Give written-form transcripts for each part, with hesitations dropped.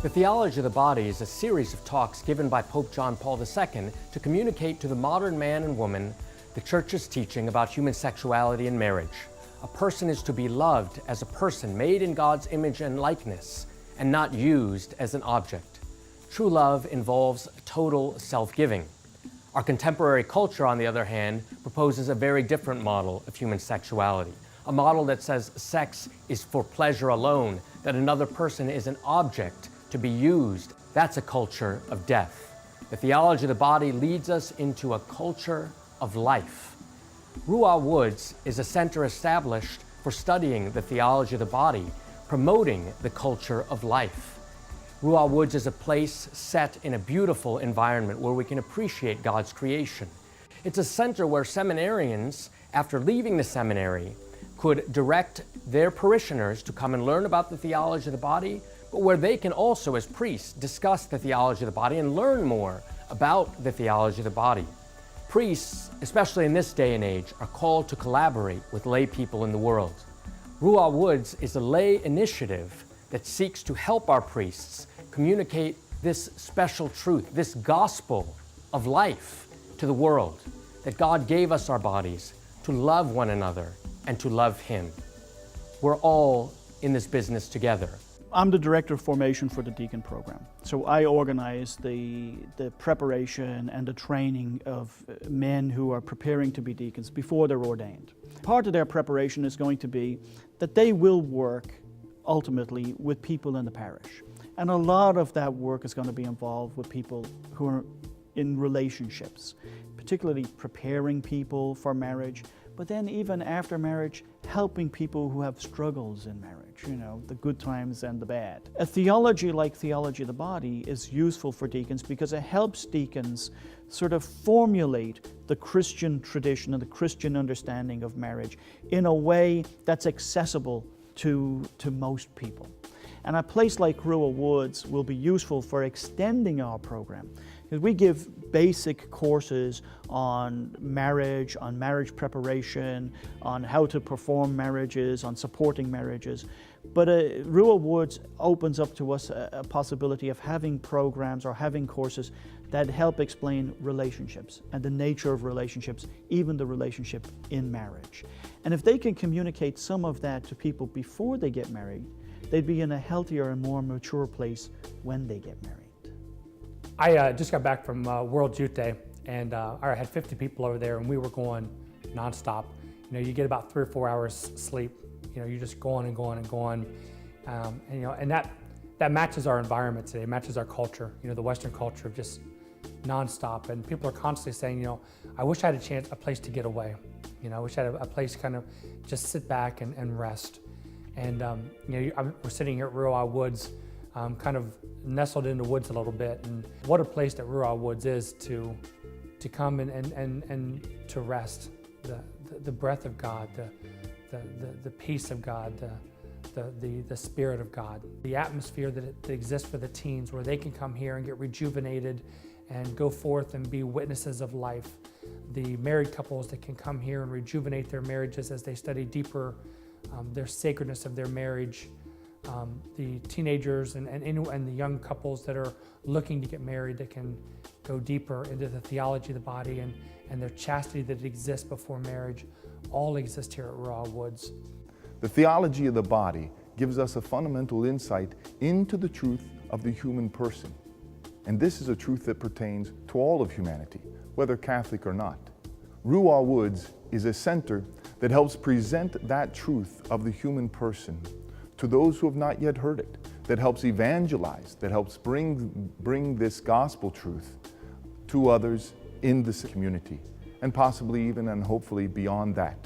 The Theology of the Body is a series of talks given by Pope John Paul II to communicate to the modern man and woman the Church's teaching about human sexuality and marriage. A person is to be loved as a person made in God's image and likeness, and not used as an object. True love involves total self-giving. Our contemporary culture, on the other hand, proposes a very different model of human sexuality. A model that says sex is for pleasure alone, that another person is an object to be used. That's a culture of death. The Theology of the Body leads us into a culture of life. Ruah Woods is a center established for studying the theology of the body, promoting the culture of life. Ruah Woods is a place set in a beautiful environment where we can appreciate God's creation. It's a center where seminarians, after leaving the seminary, could direct their parishioners to come and learn about the theology of the body, but where they can also, as priests, discuss the theology of the body and learn more about the theology of the body. Priests, especially in this day and age, are called to collaborate with lay people in the world. Ruah Woods is a lay initiative that seeks to help our priests communicate this special truth, this gospel of life to the world, that God gave us our bodies to love one another and to love Him. We're all in this business together. I'm the Director of Formation for the Deacon Program. So I organize the preparation and the training of men who are preparing to be deacons before they're ordained. Part of their preparation is going to be that they will work ultimately with people in the parish. And a lot of that work is going to be involved with people who are in relationships, particularly preparing people for marriage, but then even after marriage, helping people who have struggles in marriage, the good times and the bad. A theology like Theology of the Body is useful for deacons because it helps deacons sort of formulate the Christian tradition and the Christian understanding of marriage in a way that's accessible to most people. And a place like Ruah Woods will be useful for extending our program, because we give basic courses on marriage preparation, on how to perform marriages, on supporting marriages. But Ruah Woods opens up to us a possibility of having programs or having courses that help explain relationships and the nature of relationships, even the relationship in marriage. And if they can communicate some of that to people before they get married, they'd be in a healthier and more mature place when they get married. I just got back from World Youth Day, and I had 50 people over there, and we were going nonstop. You get about 3 or 4 hours sleep. You're just going and going and going, and that matches our environment today. It matches our culture. The Western culture of just nonstop, and people are constantly saying, I wish I had a place to get away. I wish I had a place to kind of just sit back and rest. And we're sitting here at Ruah Woods, kind of nestled in the woods a little bit, and what a place that Ruah Woods is to come and to rest. The breath of God, the peace of God, the Spirit of God, the atmosphere that exists for the teens, where they can come here and get rejuvenated and go forth and be witnesses of life. The married couples that can come here and rejuvenate their marriages as they study deeper their sacredness of their marriage. The teenagers and the young couples that are looking to get married, that can go deeper into the theology of the body and their chastity that exists before marriage, all exist here at Ruah Woods. The theology of the body gives us a fundamental insight into the truth of the human person. And this is a truth that pertains to all of humanity, whether Catholic or not. Ruah Woods is a center that helps present that truth of the human person to those who have not yet heard it, that helps evangelize, that helps bring this gospel truth to others in this community, and possibly even and hopefully beyond that.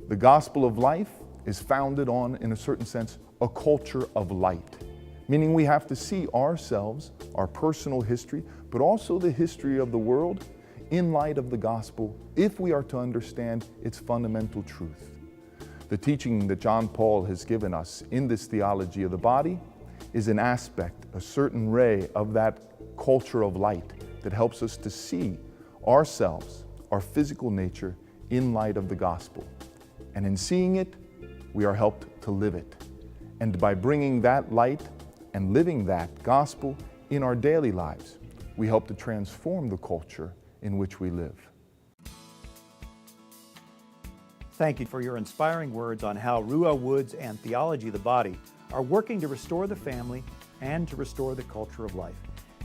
The gospel of life is founded on, in a certain sense, a culture of light, meaning we have to see ourselves, our personal history, but also the history of the world in light of the gospel, if we are to understand its fundamental truth. The teaching that John Paul has given us in this theology of the body is an aspect, a certain ray of that culture of light that helps us to see ourselves, our physical nature, in light of the gospel. And in seeing it, we are helped to live it. And by bringing that light and living that gospel in our daily lives, we help to transform the culture in which we live. Thank you for your inspiring words on how Ruah Woods and Theology of the Body are working to restore the family and to restore the culture of life.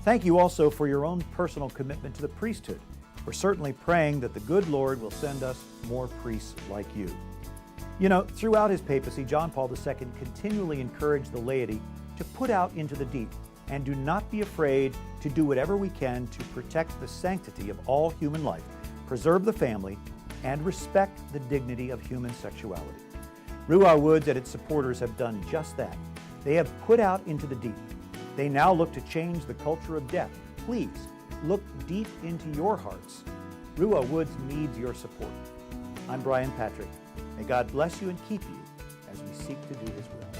Thank you also for your own personal commitment to the priesthood. We're certainly praying that the good Lord will send us more priests like you. You know, throughout his papacy, John Paul II continually encouraged the laity to put out into the deep and do not be afraid to do whatever we can to protect the sanctity of all human life, preserve the family, and respect the dignity of human sexuality. Ruah Woods and its supporters have done just that. They have put out into the deep. They now look to change the culture of death. Please, look deep into your hearts. Ruah Woods needs your support. I'm Brian Patrick. May God bless you and keep you as we seek to do His will.